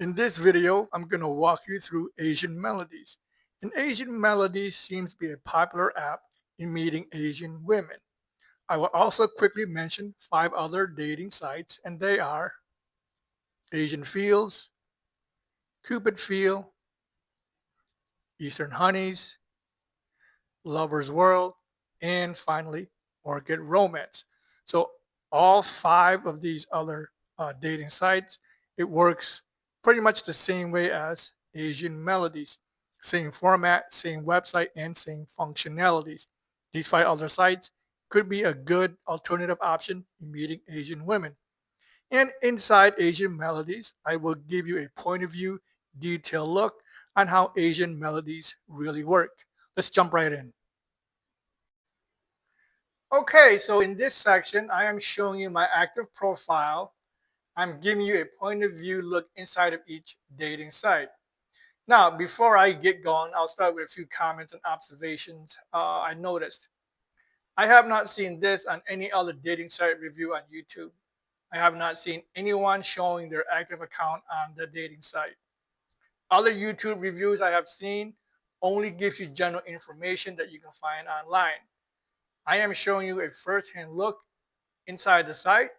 In this video, I'm going to walk you through Asian Melodies. And Asian Melodies seems to be a popular app in meeting Asian women. I will also quickly mention 5 other dating sites, and they are Asian Fields, Cupid Feel, Eastern Honeys, Lover's World, and finally, Orchid Romance. So all 5 of these other dating sites, it works pretty much the same way as Asian Melodies. Same format, same website, and same functionalities. These 5 other sites could be a good alternative option in meeting Asian women. And inside Asian Melodies, I will give you a point of view, detailed look on how Asian Melodies really work. Let's jump right in. Okay, so in this section, I am showing you my active profile. I'm giving you a point of view look inside of each dating site. Now, before I get going, I'll start with a few comments and observations I noticed. I have not seen this on any other dating site review on YouTube. I have not seen anyone showing their active account on the dating site. Other YouTube reviews I have seen only gives you general information that you can find online. I am showing you a first-hand look inside the site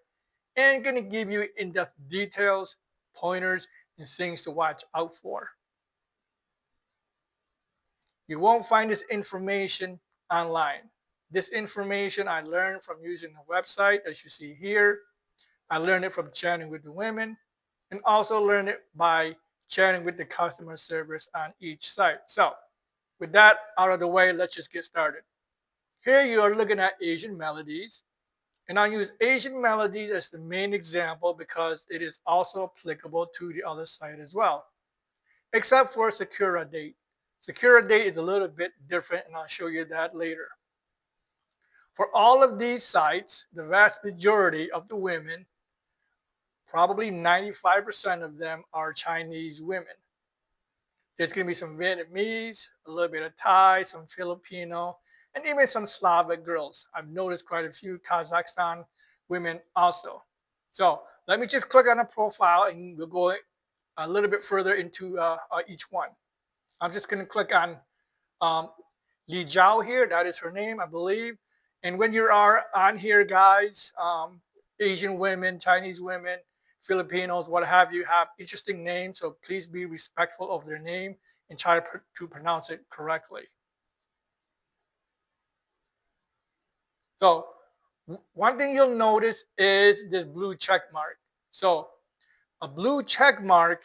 and going to give you in-depth details, pointers, and things to watch out for. You won't find this information online. This information I learned from using the website, as you see here. I learned it from chatting with the women and also learned it by chatting with the customer service on each site. So with that out of the way, let's just get started. Here you are looking at Asian Melodies. And I use Asian Melodies as the main example because it is also applicable to the other site as well, except for Secure Date. Secure Date is a little bit different, and I'll show you that later. For all of these sites, the vast majority of the women, probably 95% of them, are Chinese women. There's going to be some Vietnamese, a little bit of Thai, some Filipino, and even some Slavic girls. I've noticed quite a few Kazakhstan women also. So let me just click on a profile and we'll go a little bit further into each one. I'm just going to click on Li Jiao here. That is her name, I believe. And when you are on here, guys, Asian women, Chinese women, Filipinos, what have you, have interesting names. So please be respectful of their name and try to pronounce it correctly. So one thing you'll notice is this blue check mark. So a blue check mark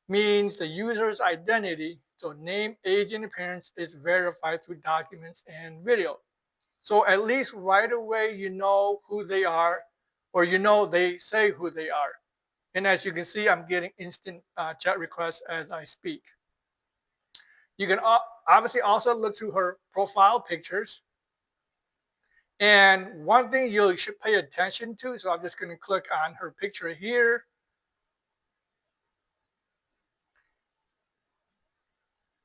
means the user's identity, so name, age, and appearance, is verified through documents and video. So at least right away you know who they are, or you know they say who they are. And as you can see, I'm getting instant chat requests as I speak. You can obviously also look through her profile pictures. And one thing you should pay attention to, so I'm just going to click on her picture here.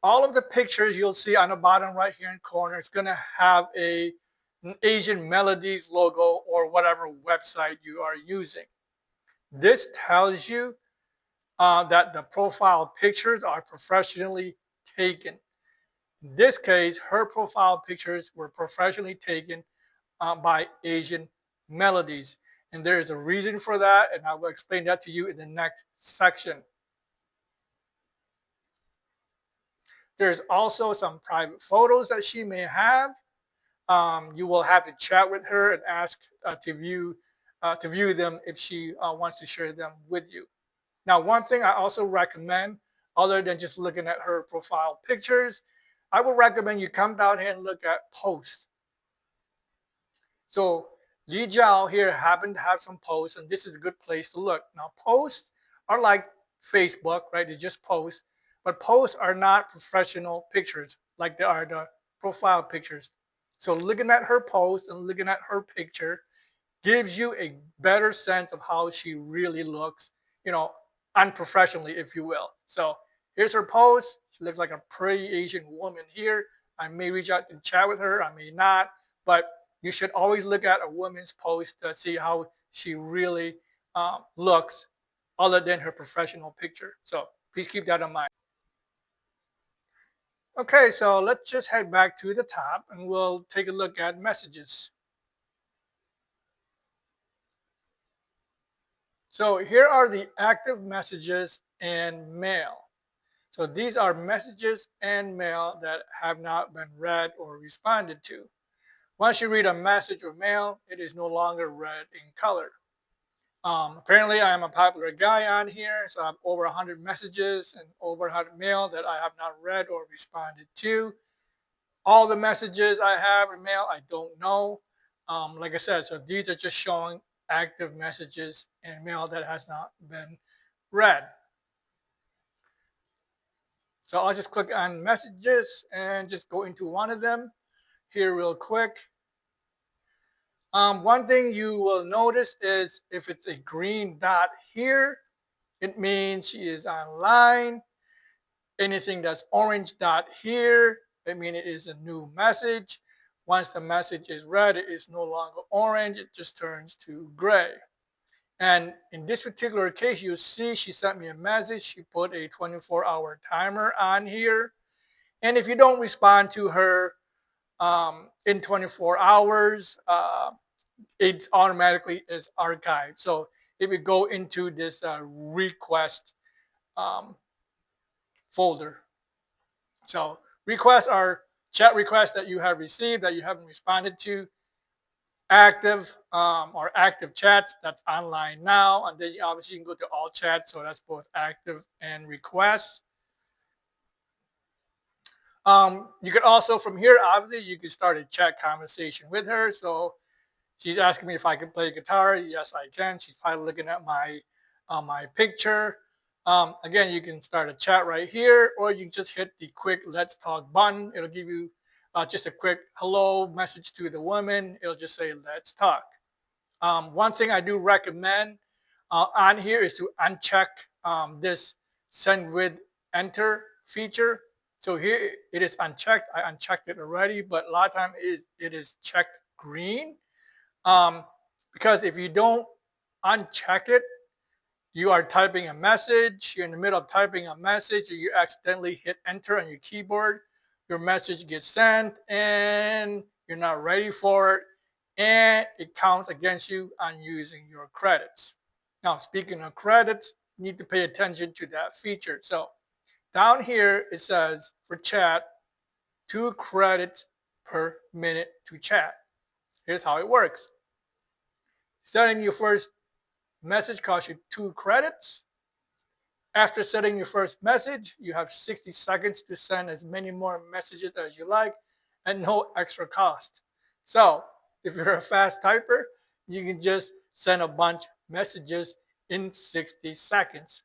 All of the pictures you'll see on the bottom right here in corner, it's going to have an Asian Melodies logo or whatever website you are using. This tells you that the profile pictures are professionally taken. In this case, her profile pictures were professionally taken by Asian Melodies. And there is a reason for that, and I will explain that to you in the next section. There's also some private photos that she may have. You will have to chat with her and ask to view them if she wants to share them with you. Now, one thing I also recommend, other than just looking at her profile pictures, I would recommend you come down here and look at posts. So Li Jiao here happened to have some posts, and this is a good place to look. Now, posts are like Facebook, right? They just post, but posts are not professional pictures like they are the profile pictures. So looking at her post and looking at her picture gives you a better sense of how she really looks, unprofessionally, if you will. So here's her post. She looks like a pretty Asian woman here. I may reach out and chat with her, I may not, but you should always look at a woman's post to see how she really looks other than her professional picture. So please keep that in mind. Okay, so let's just head back to the top and we'll take a look at messages. So here are the active messages and mail. So these are messages and mail that have not been read or responded to. Once you read a message or mail, it is no longer read in color. Apparently, I am a popular guy on here, so I have over 100 messages and over 100 mail that I have not read or responded to. All the messages I have in mail, I don't know. Like I said, so these are just showing active messages and mail that has not been read. So I'll just click on messages and just go into one of them here real quick. One thing you will notice is if it's a green dot here, it means she is online. Anything that's orange dot here, it means it is a new message. Once the message is read, it is no longer orange, it just turns to gray. And in this particular case, you see she sent me a message. She put a 24-hour timer on here. And if you don't respond to her in 24 hours, it automatically is archived. So it would go into this request um, folder. So requests are chat requests that you have received that you haven't responded to. Active or active chats, that's online now. And then obviously you can go to all chats. So that's both active and requests. You can also, from here, obviously, you can start a chat conversation with her. So she's asking me if I can play guitar. Yes, I can. She's probably looking at my picture. Again, you can start a chat right here, or you can just hit the quick "Let's Talk" button. It'll give you just a quick hello message to the woman. It'll just say "Let's talk." One thing I do recommend on here is to uncheck this "Send with Enter" feature. So here it is unchecked. I unchecked it already, but a lot of times it is checked green. Because if you don't uncheck it, you are typing a message, you're in the middle of typing a message, or you accidentally hit enter on your keyboard, your message gets sent and you're not ready for it, and it counts against you on using your credits. Now, speaking of credits, you need to pay attention to that feature. So down here, it says for chat, 2 credits per minute to chat. Here's how it works. Sending your first message costs you 2 credits. After sending your first message, you have 60 seconds to send as many more messages as you like and no extra cost. So if you're a fast typer, you can just send a bunch of messages in 60 seconds.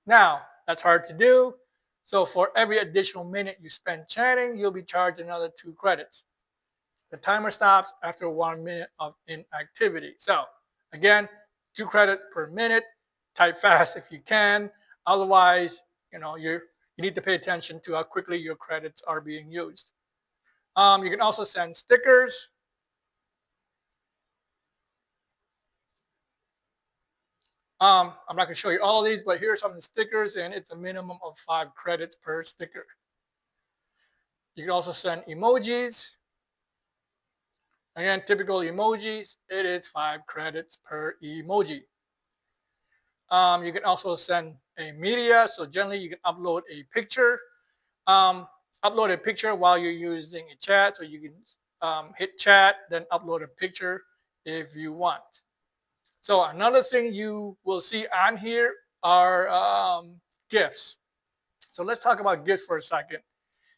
Now, that's hard to do. So for every additional minute you spend chatting, you'll be charged another 2 credits. The timer stops after 1 minute of inactivity. So again, 2 credits per minute. Type fast if you can. Otherwise, you need to pay attention to how quickly your credits are being used. You can also send stickers. I'm not going to show you all of these, but here are some of the stickers, and it's a minimum of 5 credits per sticker. You can also send emojis. Again, typical emojis, it is 5 credits per emoji. You can also send a media. So generally, you can upload a picture. Upload a picture while you're using a chat. So you can hit chat, then upload a picture if you want. So another thing you will see on here are gifts. So let's talk about gifts for a second.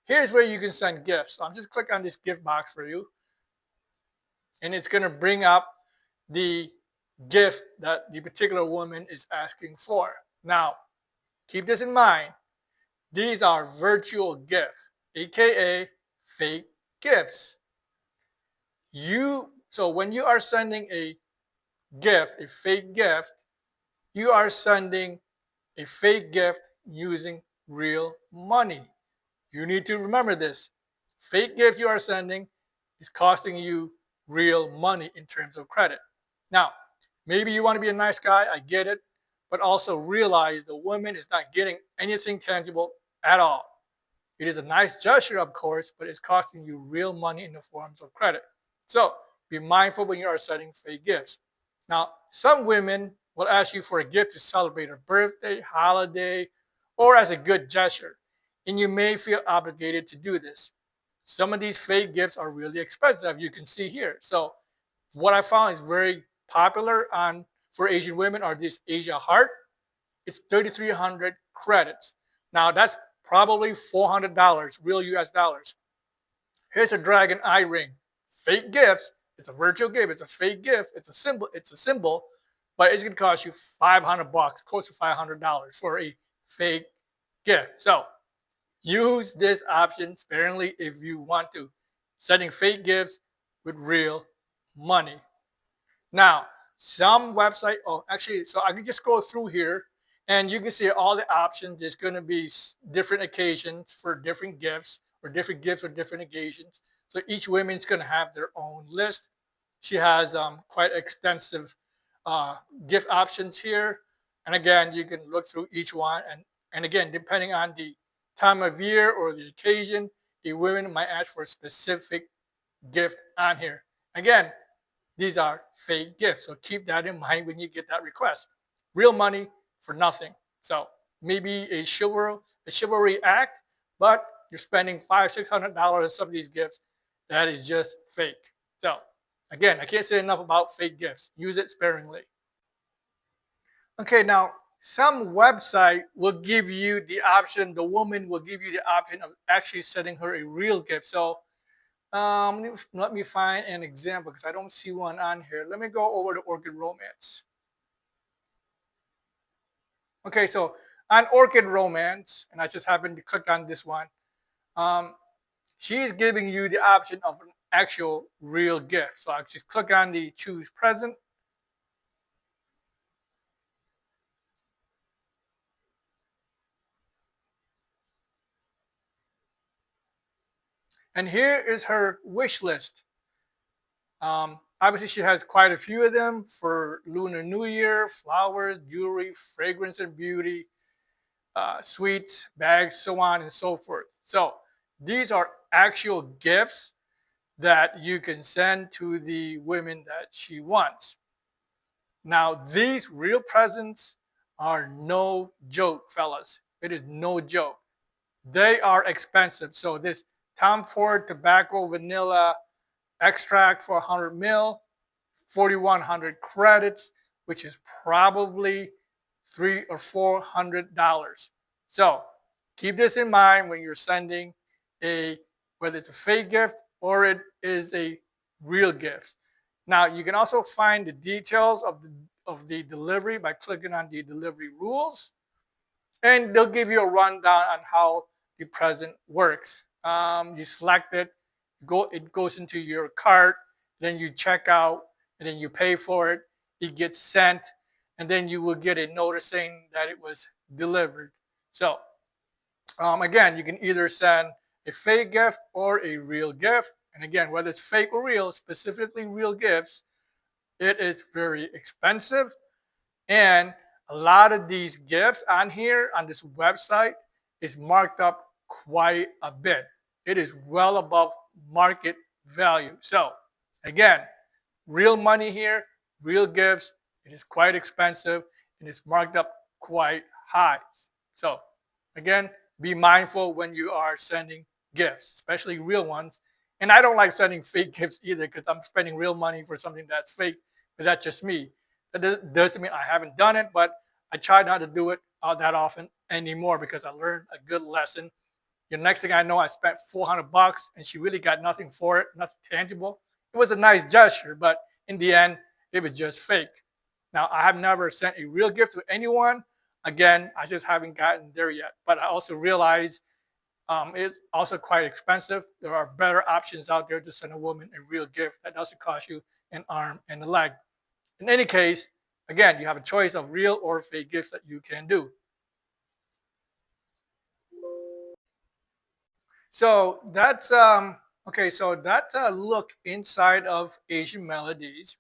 Here's where you can send gifts. So I'm just click on this gift box for you. And it's going to bring up the gift that the particular woman is asking for. Now, keep this in mind. These are virtual gifts, aka fake gifts. So when you are sending a gift, a fake gift, you are sending a fake gift using real money. You need to remember this. Fake gift you are sending is costing you real money in terms of credit. Now, maybe you want to be a nice guy, I get it, but also realize the woman is not getting anything tangible at all. It is a nice gesture, of course, but it's costing you real money in the forms of credit. So be mindful when you are sending fake gifts. Now, some women will ask you for a gift to celebrate a birthday, holiday, or as a good gesture, and you may feel obligated to do this. Some of these fake gifts are really expensive, you can see here. So what I found is very popular on for Asian women are this Asia Heart. It's 3,300 credits. Now that's probably $400, real US dollars. Here's a dragon eye ring. Fake gifts. It's a virtual gift. It's a fake gift. It's a symbol. But it's gonna cost you $500, close to $500 for a fake gift. So use this option sparingly if you want to. Sending fake gifts with real money. Now, some website, oh, actually, so I can just go through here and you can see all the options. There's going to be different occasions for different gifts or different gifts for different occasions. So each woman's going to have their own list. She has quite extensive gift options here. And again, you can look through each one. And again, depending on the time of year or the occasion, a woman might ask for a specific gift on here. Again, these are fake gifts. So keep that in mind when you get that request. Real money for nothing. So maybe a chivalry act, but you're spending $500-$600 on some of these gifts. That is just fake. So again, I can't say enough about fake gifts. Use it sparingly. Okay, now some website will give you the option, the woman will give you the option of actually sending her a real gift. So let me find an example because I don't see one on here. Let me go over to Orchid Romance. Okay, so on Orchid Romance, and I just happened to click on this one, she's giving you the option of an actual real gift. So I just click on the choose present. And here is her wish list. Obviously, she has quite a few of them for Lunar New Year, flowers, jewelry, fragrance and beauty, sweets, bags, so on and so forth. So these are actual gifts that you can send to the women that she wants. Now, these real presents are no joke, fellas. It is no joke. They are expensive. So this Tom Ford tobacco vanilla extract for 100 mil, 4,100 credits, which is probably $300 or $400. So keep this in mind when you're sending whether it's a fake gift or it is a real gift. Now you can also find the details of the delivery by clicking on the delivery rules, and they'll give you a rundown on how the present works. You select it, it goes into your cart, then you check out, and then you pay for it. It gets sent, and then you will get a notice saying that it was delivered. So again, you can either send a fake gift or a real gift. And again, whether it's fake or real, specifically real gifts, it is very expensive. And a lot of these gifts on here on this website is marked up quite a bit. It is well above market value. So again, real money here, real gifts. It is quite expensive and it's marked up quite high. So again, be mindful when you are sending gifts, especially real ones. And I don't like sending fake gifts either because I'm spending real money for something that's fake, but that's just me. That doesn't mean I haven't done it, but I try not to do it that often anymore because I learned a good lesson. The next thing I know, I spent $400 and she really got nothing for it, nothing tangible. It was a nice gesture, but in the end, it was just fake. Now, I have never sent a real gift to anyone. Again, I just haven't gotten there yet. But I also realize it's also quite expensive. There are better options out there to send a woman a real gift that doesn't cost you an arm and a leg. In any case, again, you have a choice of real or fake gifts that you can do. So that's okay. So that's a look inside of Asian Melodies.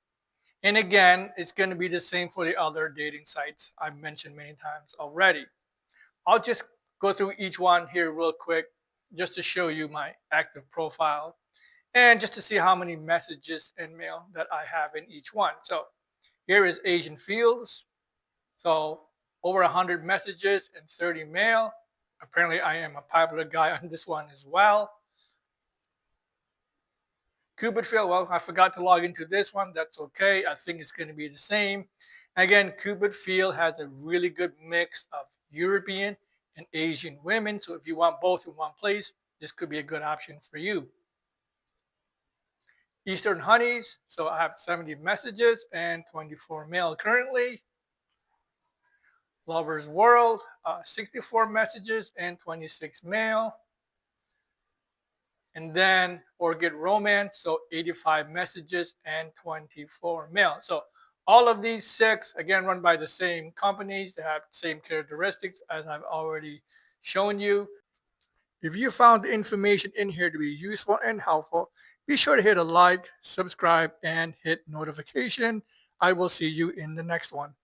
And again, it's going to be the same for the other dating sites I've mentioned many times already. I'll just go through each one here real quick just to show you my active profile and just to see how many messages and mail that I have in each one. So here is Asian Fields. So over 100 messages and 30 mail. Apparently I am a popular guy on this one as well. Cupid Field, well, I forgot to log into this one. That's okay. I think it's going to be the same. Again, Cupid Field has a really good mix of European and Asian women. So if you want both in one place, this could be a good option for you. Eastern Honeys, so I have 70 messages and 24 mail currently. Lover's World, 64 messages and 26 mail. And then Orchid Romance, so 85 messages and 24 mail. So all of these six, again, run by the same companies. They have the same characteristics as I've already shown you. If you found the information in here to be useful and helpful, be sure to hit a like, subscribe, and hit notification. I will see you in the next one.